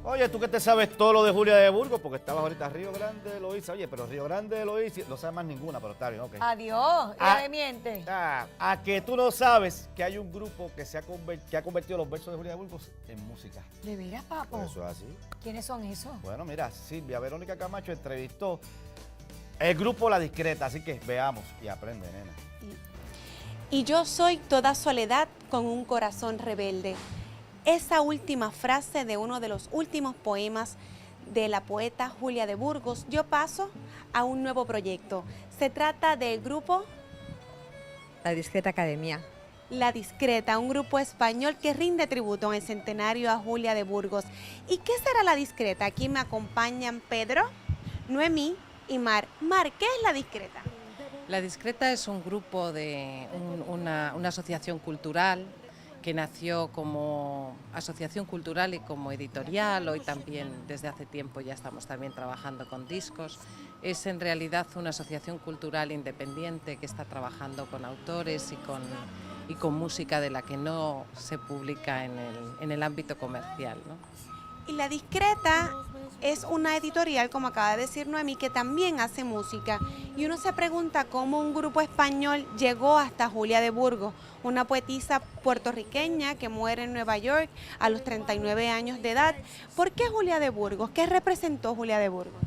Oye, tú que te sabes todo lo de Julia de Burgos, porque estabas ahorita Río Grande, Loíza. Oye, pero Río Grande, Loíza, no sabes más ninguna, pero está bien, ok. Adiós, ya me miente. A que tú no sabes que hay un grupo que que ha convertido los versos de Julia de Burgos en música. ¿De veras, papo? Eso es así. ¿Quiénes son esos? Bueno, mira, Silvia Verónica Camacho entrevistó el grupo La Discreta, así que veamos y aprende, nena. Y yo soy toda soledad con un corazón rebelde. Esa última frase de uno de los últimos poemas de la poeta Julia de Burgos dio paso a un nuevo proyecto. Se trata del grupo La Discreta Academia. La Discreta, un grupo español que rinde tributo en el centenario a Julia de Burgos. ¿Y qué será La Discreta? Aquí me acompañan Pedro, Noemí y Mar. Mar, ¿qué es La Discreta? La Discreta es un grupo de una asociación cultural que nació como asociación cultural y como editorial. Hoy también, desde hace tiempo, ya estamos también trabajando con discos. Es en realidad una asociación cultural independiente que está trabajando con autores y con música de la que no se publica en el ámbito comercial, ¿no? Y La Discreta es una editorial, como acaba de decir Noemí, que también hace música. Y uno se pregunta cómo un grupo español llegó hasta Julia de Burgos, una poetisa puertorriqueña que muere en Nueva York a los 39 años de edad. ¿Por qué Julia de Burgos? ¿Qué representó Julia de Burgos?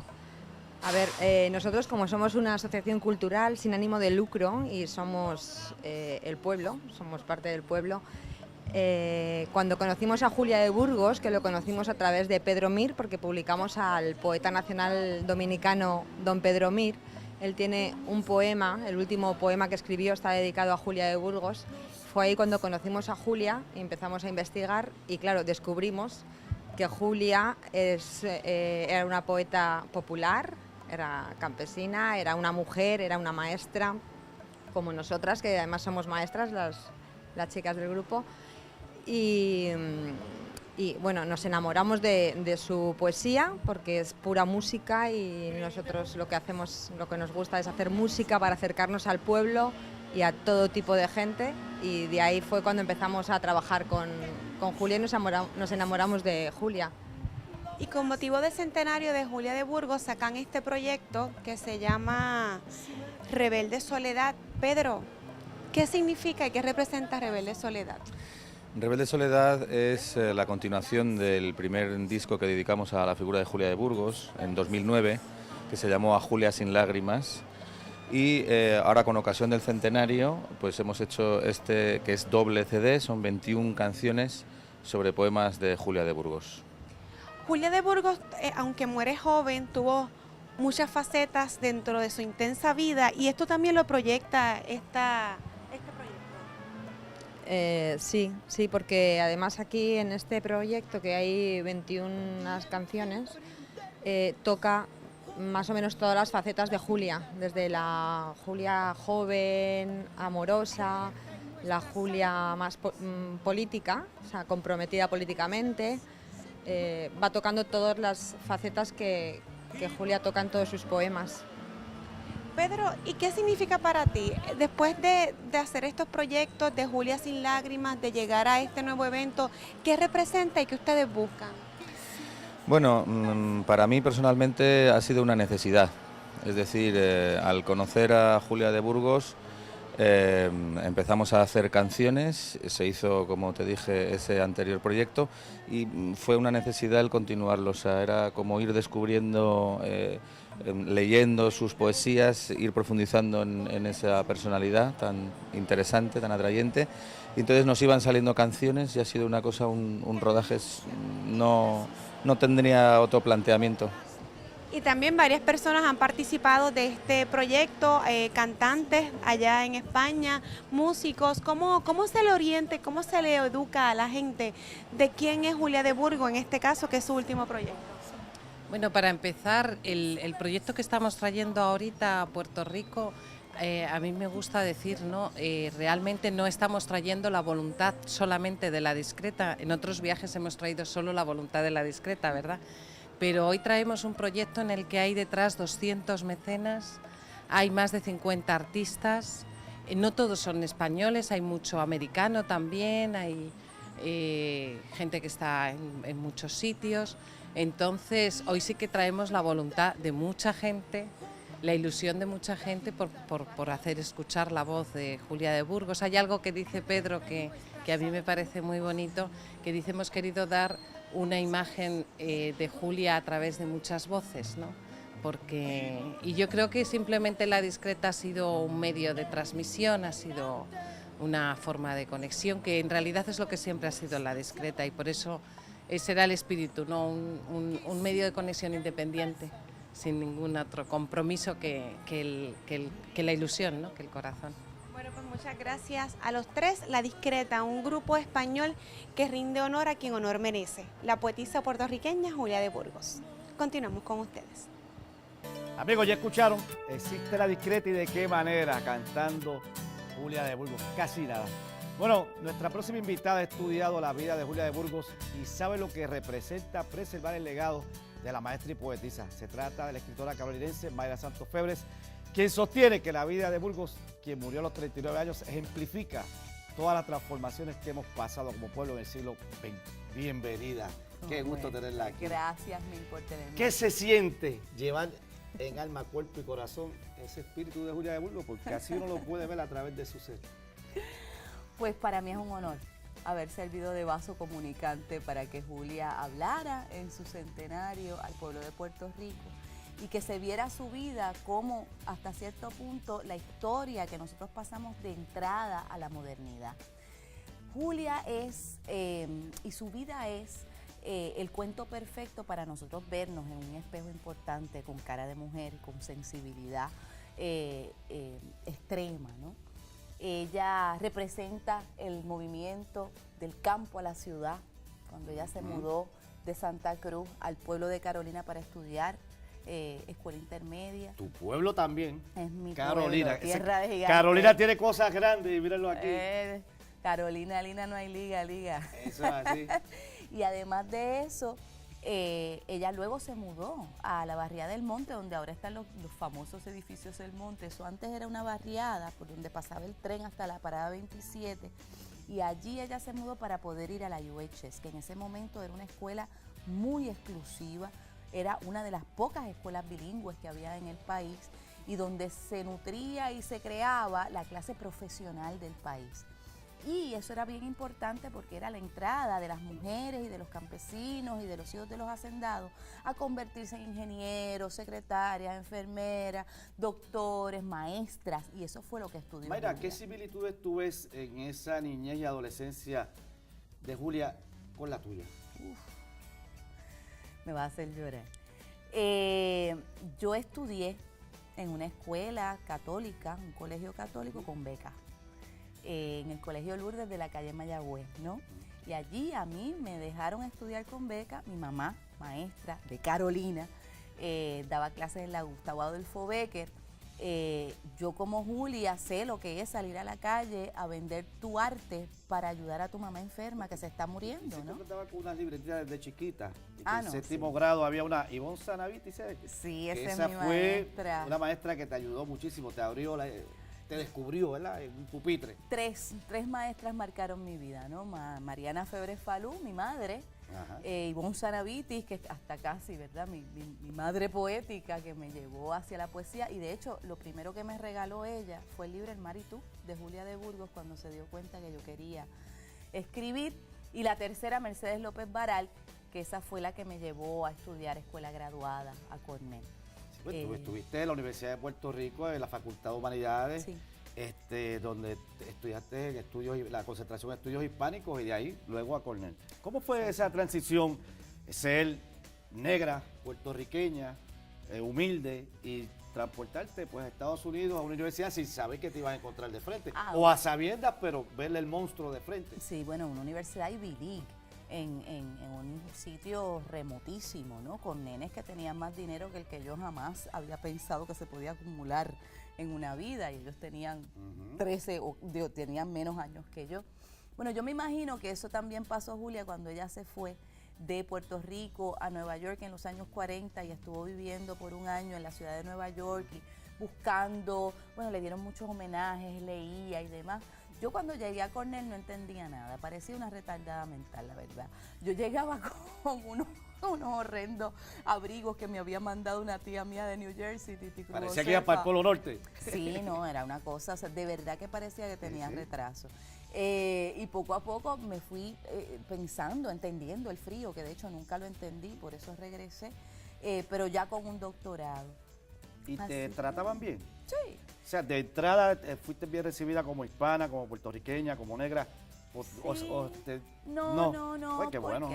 A ver, nosotros como somos una asociación cultural sin ánimo de lucro y somos el pueblo, somos parte del pueblo, cuando conocimos a Julia de Burgos, que lo conocimos a través de Pedro Mir, porque publicamos al poeta nacional dominicano don Pedro Mir. Él tiene un poema, el último poema que escribió está dedicado a Julia de Burgos. Fue ahí cuando conocimos a Julia y empezamos a investigar y claro, descubrimos que Julia era una poeta popular, era campesina, era una mujer, era una maestra, como nosotras, que además somos maestras, las chicas del grupo. Y bueno, nos enamoramos de su poesía porque es pura música y nosotros lo que hacemos, lo que nos gusta es hacer música para acercarnos al pueblo y a todo tipo de gente, y de ahí fue cuando empezamos a trabajar con Julia y nos enamoramos de Julia. Y con motivo del centenario de Julia de Burgos sacan este proyecto que se llama Rebelde Soledad. Pedro, ¿qué significa y qué representa Rebelde Soledad? Rebelde Soledad es la continuación del primer disco que dedicamos a la figura de Julia de Burgos en 2009, que se llamó A Julia sin lágrimas, y ahora con ocasión del centenario pues hemos hecho este que es doble CD, son 21 canciones sobre poemas de Julia de Burgos. Julia de Burgos, aunque muere joven, tuvo muchas facetas dentro de su intensa vida y esto también lo proyecta este proyecto. Sí, porque además aquí en este proyecto que hay 21 canciones, toca más o menos todas las facetas de Julia, desde la Julia joven, amorosa, la Julia más política, o sea, comprometida políticamente. Va tocando todas las facetas que Julia toca en todos sus poemas. Pedro, ¿y qué significa para ti, después de hacer estos proyectos de Julia sin lágrimas, de llegar a este nuevo evento, qué representa y qué ustedes buscan? Bueno, para mí personalmente ha sido una necesidad, es decir, al conocer a Julia de Burgos empezamos a hacer canciones, se hizo, como te dije, ese anterior proyecto y fue una necesidad el continuarlo, o sea, era como ir descubriendo, leyendo sus poesías, ir profundizando en esa personalidad tan interesante, tan atrayente, y entonces nos iban saliendo canciones y ha sido una cosa, un rodaje, no tendría otro planteamiento. Y también varias personas han participado de este proyecto, cantantes allá en España, músicos. ¿Cómo se le orienta, cómo se le educa a la gente de quién es Julia de Burgos, en este caso, que es su último proyecto? Bueno, para empezar, el proyecto que estamos trayendo ahorita a Puerto Rico, a mí me gusta decir, ¿no? Realmente no estamos trayendo la voluntad solamente de La Discreta. En otros viajes hemos traído solo la voluntad de La Discreta, ¿verdad? Pero hoy traemos un proyecto en el que hay detrás 200 mecenas, hay más de 50 artistas, no todos son españoles, hay mucho americano también, hay gente que está en muchos sitios. Entonces, hoy sí que traemos la voluntad de mucha gente, la ilusión de mucha gente por hacer escuchar la voz de Julia de Burgos. Hay algo que dice Pedro que a mí me parece muy bonito, que dice: hemos querido dar una imagen de Julia a través de muchas voces, ¿no? Y yo creo que simplemente La Discreta ha sido un medio de transmisión, ha sido una forma de conexión, que en realidad es lo que siempre ha sido La Discreta, y por eso ese era el espíritu, ¿no? Un medio de conexión independiente, sin ningún otro compromiso que la ilusión, ¿no? Que el corazón. Bueno, pues muchas gracias a los tres. La Discreta, un grupo español que rinde honor a quien honor merece, la poetisa puertorriqueña Julia de Burgos. Continuamos con ustedes. Amigos, ya escucharon, existe La Discreta y de qué manera, cantando Julia de Burgos, casi nada. Bueno, nuestra próxima invitada ha estudiado la vida de Julia de Burgos y sabe lo que representa preservar el legado de la maestra y poetisa. Se trata de la escritora carolinense Mayra Santos Febres, quien sostiene que la vida de Burgos, quien murió a los 39 años, ejemplifica todas las transformaciones que hemos pasado como pueblo en el siglo XX. Bienvenida, qué gusto tenerla aquí. Gracias mil por tenerme. ¿Qué se siente llevar en alma, cuerpo y corazón ese espíritu de Julia de Burgos? Porque así uno lo puede ver a través de su ser. Pues para mí es un honor haber servido de vaso comunicante para que Julia hablara en su centenario al pueblo de Puerto Rico y que se viera su vida como, hasta cierto punto, la historia que nosotros pasamos de entrada a la modernidad. Julia es, y su vida es, el cuento perfecto para nosotros vernos en un espejo importante, con cara de mujer, con sensibilidad extrema, ¿no? Ella representa el movimiento del campo a la ciudad, cuando ella se mudó de Santa Cruz al pueblo de Carolina para estudiar escuela intermedia. Tu pueblo también. Es mi Carolina. pueblo, tierra de gigantes. Carolina tiene cosas grandes, y mírenlo aquí. Carolina, Lina, no hay liga. Eso es así. Y además de eso, ella luego se mudó a la barriada del Monte, donde ahora están los famosos edificios del Monte. Eso antes era una barriada por donde pasaba el tren hasta la parada 27. Y allí ella se mudó para poder ir a la UHS, que en ese momento era una escuela muy exclusiva, era una de las pocas escuelas bilingües que había en el país y donde se nutría y se creaba la clase profesional del país. Y eso era bien importante porque era la entrada de las mujeres y de los campesinos y de los hijos de los hacendados a convertirse en ingenieros, secretarias, enfermeras, doctores, maestras, y eso fue lo que estudió Mayra, Julia. ¿qué similitudes tú ves en esa niñez y adolescencia de Julia con la tuya? Me va a hacer llorar. Yo estudié en una escuela católica, un colegio católico con beca, en el Colegio Lourdes de la calle Mayagüez, ¿no? Y allí a mí me dejaron estudiar con beca. Mi mamá, maestra de Carolina, daba clases en la Gustavo Adolfo Bécquer. Yo como Julia sé lo que es salir a la calle a vender tu arte para ayudar a tu mamá enferma que se está muriendo, ¿no? Siempre andaba con unas libretitas desde chiquita. Ah, en no, séptimo sí. grado había una Ivonne Sanaviti, ¿sabes? Sí, esa es esa mi fue maestra. una maestra que te ayudó muchísimo, te abrió, te descubrió, ¿verdad? En un pupitre. Tres maestras marcaron mi vida, ¿no? Mariana Febres Falú, mi madre, Ivonne Sanavitis, que hasta casi, ¿verdad? Mi madre poética que me llevó hacia la poesía, y de hecho lo primero que me regaló ella fue el libro El Mar y tú, de Julia de Burgos, cuando se dio cuenta que yo quería escribir, y la tercera, Mercedes López Baral, que esa fue la que me llevó a estudiar escuela graduada a Cornell. Sí, pues, tú estuviste en la Universidad de Puerto Rico, en la Facultad de Humanidades, Sí. Donde estudiaste la concentración de estudios hispánicos y de ahí luego a Cornell. ¿Cómo fue esa transición, ser negra, puertorriqueña, humilde y transportarte pues a Estados Unidos a una universidad sin saber que te ibas a encontrar de frente? O a sabiendas, pero verle el monstruo de frente. Sí, bueno, una universidad Ivy League, en un sitio remotísimo, ¿no? Con nenes que tenían más dinero que el que yo jamás había pensado que se podía acumular en una vida, y ellos tenían 13 o tenían menos años que yo. Bueno, yo me imagino que eso también pasó, Julia, cuando ella se fue de Puerto Rico a Nueva York en los años 40 y estuvo viviendo por un año en la ciudad de Nueva York y buscando, bueno, le dieron muchos homenajes, leía y demás, Yo cuando llegué a Cornell no entendía nada, parecía una retardada mental, la verdad. Yo llegaba con unos horrendos abrigos que me había mandado una tía mía de New Jersey, Titi Cruz. Parecía que iba para el Polo Norte. Sí, no, era una cosa, o sea, de verdad que parecía que tenía retraso. Y poco a poco me fui pensando, entendiendo el frío, que de hecho nunca lo entendí, por eso regresé, pero ya con un doctorado. ¿Y Así te que- trataban bien? Sí. O sea, de entrada fuiste bien recibida como hispana, como puertorriqueña, como negra. No, Pues qué bueno.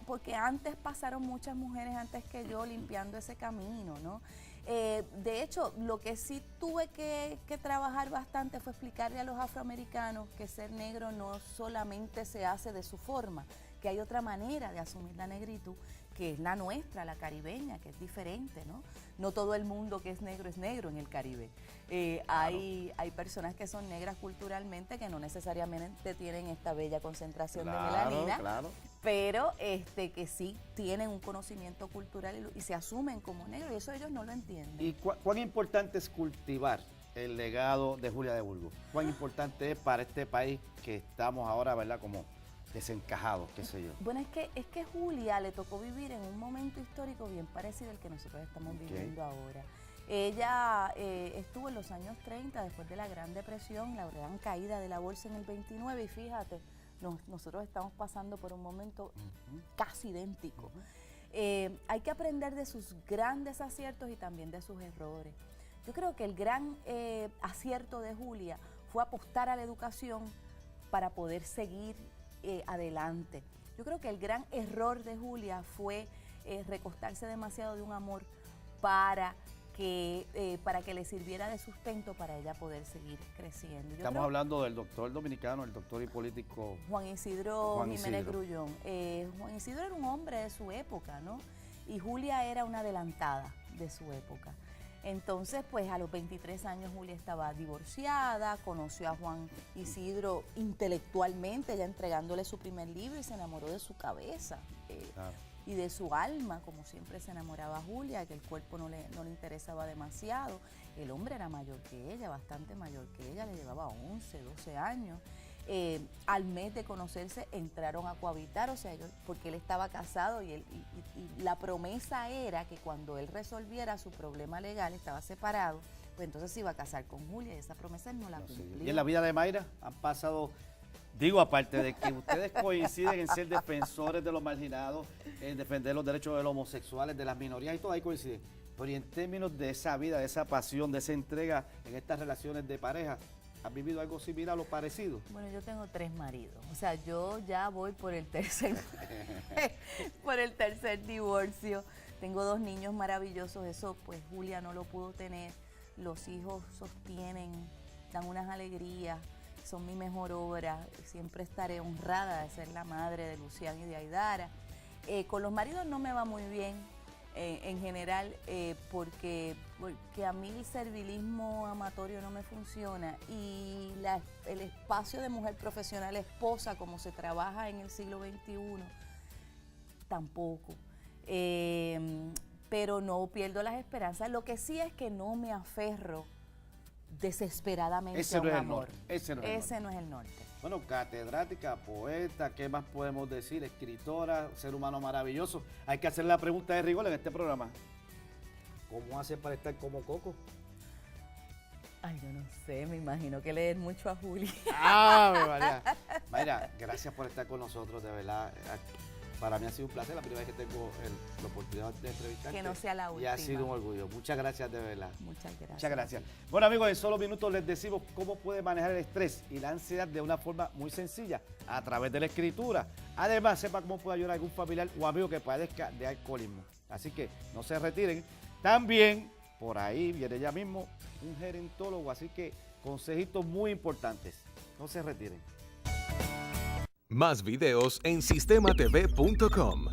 porque antes pasaron muchas mujeres antes que yo limpiando ese camino, ¿no? De hecho, lo que sí tuve que trabajar bastante fue explicarle a los afroamericanos que ser negro no solamente se hace de su forma, que hay otra manera de asumir la negritud, que es la nuestra, la caribeña, que es diferente, ¿no? No todo el mundo que es negro en el Caribe. Hay personas que son negras culturalmente que no necesariamente tienen esta bella concentración de melanina, Claro. pero que sí tienen un conocimiento cultural y se asumen como negros, y eso ellos no lo entienden. ¿Y cuán importante es cultivar el legado de Julia de Burgos? ¿Cuán importante es para este país que estamos ahora, verdad, como desencajados, qué sé yo? Bueno, es que Julia le tocó vivir en un momento histórico bien parecido al que nosotros estamos viviendo ahora. Ella estuvo en los años 30, después de la Gran Depresión, la gran caída de la bolsa en el 29, y fíjate, nosotros estamos pasando por un momento casi idéntico. Hay que aprender de sus grandes aciertos y también de sus errores. Yo creo que el gran acierto de Julia fue apostar a la educación para poder seguir adelante. Yo creo que el gran error de Julia fue recostarse demasiado de un amor para que le sirviera de sustento para ella poder seguir creciendo. Yo Estamos creo- hablando del doctor dominicano, el doctor y político. Juan Isidro Juan Jiménez Isidro. Grullón. Juan Isidro era un hombre de su época, ¿no? Y Julia era una adelantada de su época. Entonces, pues a los 23 años Julia estaba divorciada, conoció a Juan Isidro intelectualmente, ya entregándole su primer libro, y se enamoró de su cabeza Claro. y de su alma, como siempre se enamoraba Julia, que el cuerpo no le interesaba demasiado. El hombre era mayor que ella, bastante mayor que ella, le llevaba 11, 12 años. Al mes de conocerse entraron a cohabitar, o sea, porque él estaba casado y la promesa era que cuando él resolviera su problema legal, estaba separado, pues entonces se iba a casar con Julia, y esa promesa él no la cumplió. Y en la vida de Mayra han pasado, digo, aparte de que ustedes coinciden en ser defensores de los marginados, en defender los derechos de los homosexuales, de las minorías y todo, ahí coinciden. Pero y en términos de esa vida, de esa pasión, de esa entrega en estas relaciones de pareja, ¿has vivido algo similar o parecido? Bueno, yo tengo 3 maridos, o sea, yo ya voy por el tercer por el tercer divorcio. Tengo 2 niños maravillosos, eso pues Julia no lo pudo tener. Los hijos sostienen, dan unas alegrías, son mi mejor obra. Siempre estaré honrada de ser la madre de Lucián y de Aidara. Con los maridos no me va muy bien. En general, porque a mí el servilismo amatorio no me funciona, y el espacio de mujer profesional esposa, como se trabaja en el siglo XXI, tampoco. Pero no pierdo las esperanzas. Lo que sí es que no me aferro desesperadamente Ese a no un es el amor. norte, ese no es el norte. No es el norte. Bueno, catedrática, poeta, ¿qué más podemos decir? Escritora, ser humano maravilloso. Hay que hacer la pregunta de rigor en este programa. ¿Cómo hace para estar como Coco? Ay, yo no sé, me imagino que leer mucho a Julia. María. Mayra, gracias por estar con nosotros, de verdad. Para mí ha sido un placer, la primera vez que tengo la oportunidad de entrevistarte. Que no sea la Y última. ha sido un orgullo. Muchas gracias, de verdad. Muchas gracias. Muchas gracias. Bueno, amigos, en solo minutos les decimos cómo puede manejar el estrés y la ansiedad de una forma muy sencilla, a través de la escritura. Además, sepa cómo puede ayudar a algún familiar o amigo que padezca de alcoholismo. Así que no se retiren. También, por ahí viene ya mismo un gerontólogo, así que consejitos muy importantes. No se retiren. Más videos en sistematv.com.